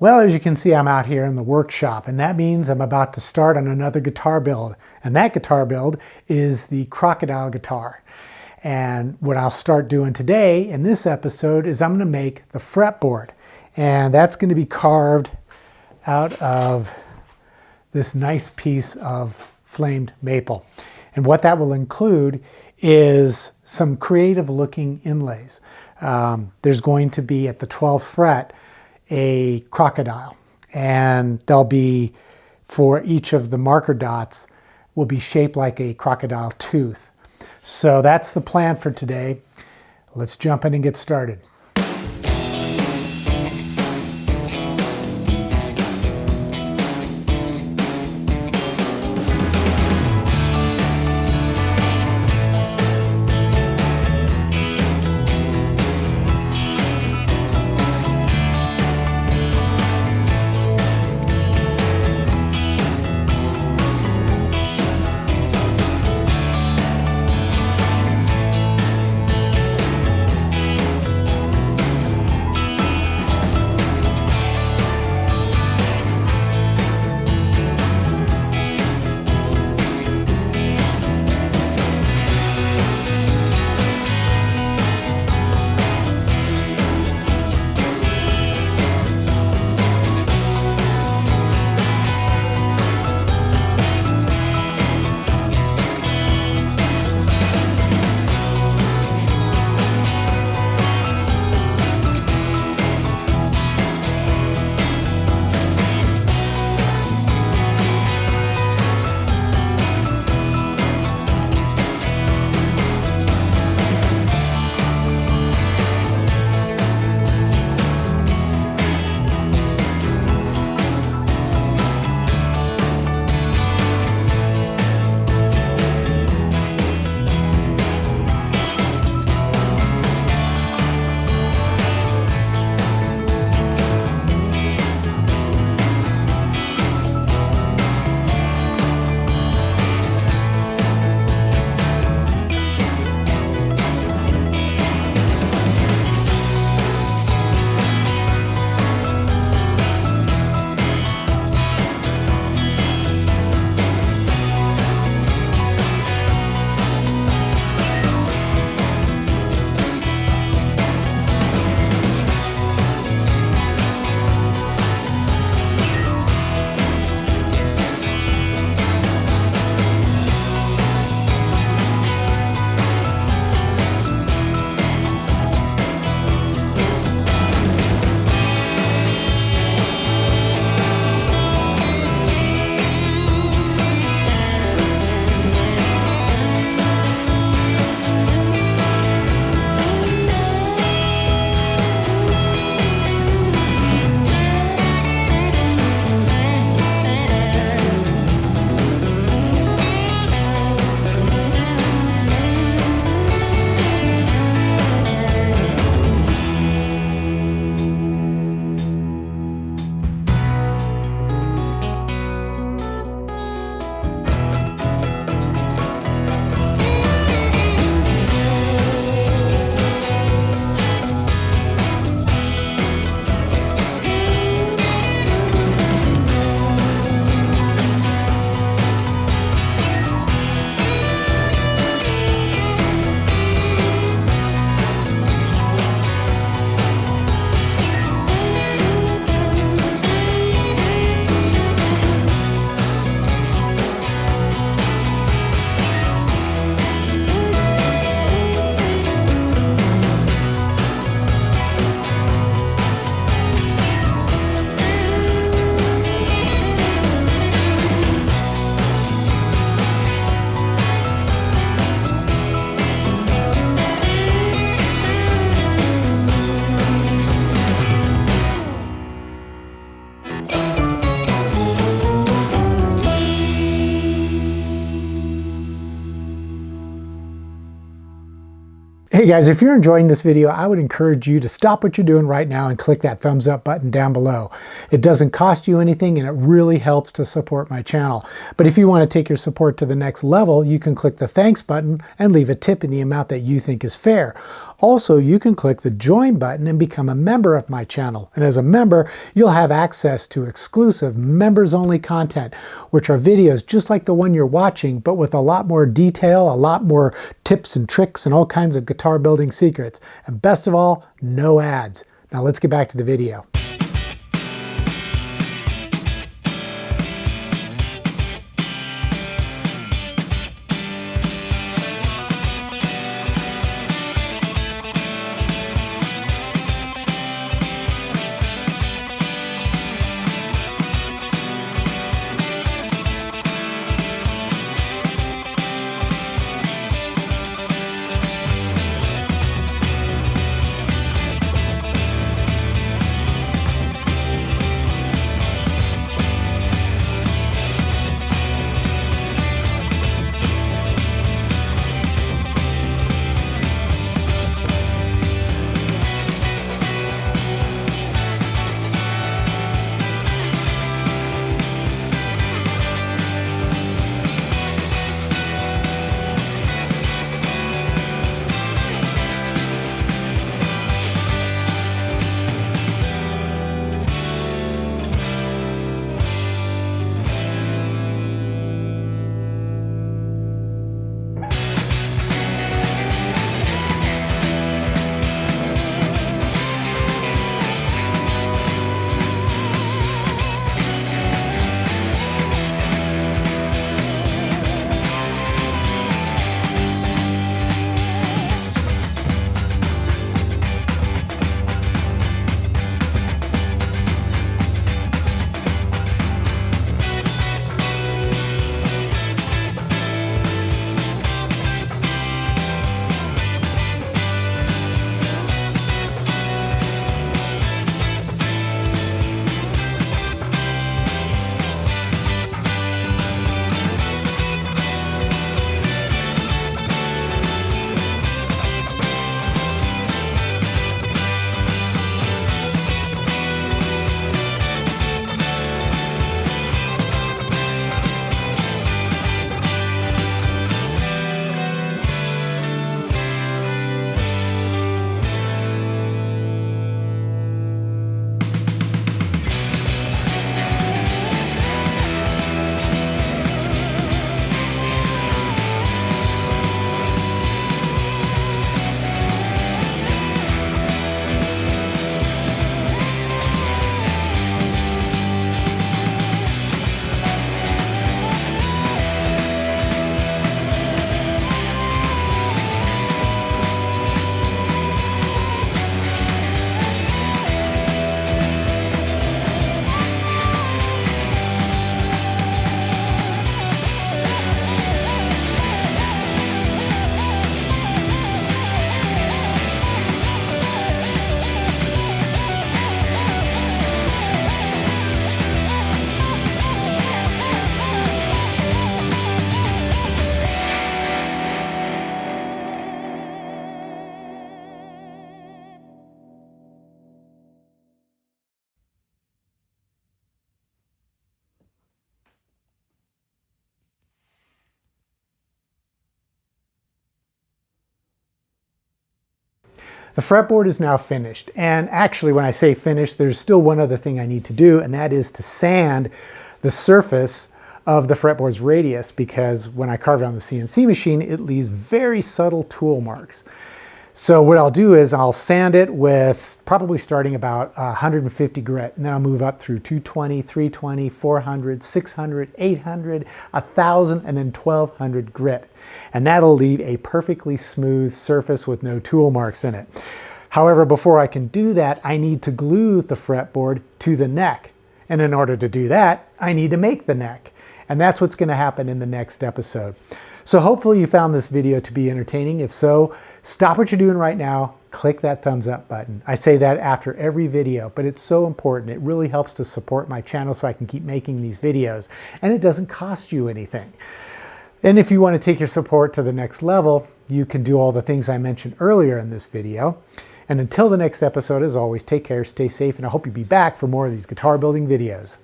Well, as you can see, I'm out here in the workshop, and that means I'm about to start on another guitar build. And that guitar build is the Crocodile guitar. And what I'll start doing today in this episode is I'm going to make the fretboard. And that's going to be carved out of this nice piece of flamed maple. And what that will include is some creative looking inlays. There's going to be at the 12th fret a crocodile, and they'll be, for each of the marker dots, will be shaped like a crocodile tooth. So that's the plan for today. Let's jump in and get started. Hey guys, if you're enjoying this video, I would encourage you to stop what you're doing right now and click that thumbs up button down below. It doesn't cost you anything and it really helps to support my channel. But if you want to take your support to the next level, you can click the thanks button and leave a tip in the amount that you think is fair. Also, you can click the join button and become a member of my channel. And as a member, you'll have access to exclusive members-only content, which are videos just like the one you're watching, but with a lot more detail, a lot more tips and tricks, and all kinds of guitar building secrets. And best of all, no ads. Now let's get back to the video. The fretboard is now finished, and actually when I say finished, there's still one other thing I need to do, and that is to sand the surface of the fretboard's radius, because when I carve it on the CNC machine, it leaves very subtle tool marks. So what I'll do is I'll sand it with probably starting about 150 grit, and then I'll move up through 220, 320, 400, 600, 800, 1000, and then 1200 grit. And that'll leave a perfectly smooth surface with no tool marks in it. However, before I can do that, I need to glue the fretboard to the neck. And in order to do that, I need to make the neck. And that's what's going to happen in the next episode. So hopefully you found this video to be entertaining. If so, stop what you're doing right now, click that thumbs up button. I say that after every video, but it's so important. It really helps to support my channel so I can keep making these videos, and it doesn't cost you anything. And if you want to take your support to the next level, you can do all the things I mentioned earlier in this video. And until the next episode, as always, take care, stay safe, and I hope you'll be back for more of these guitar building videos.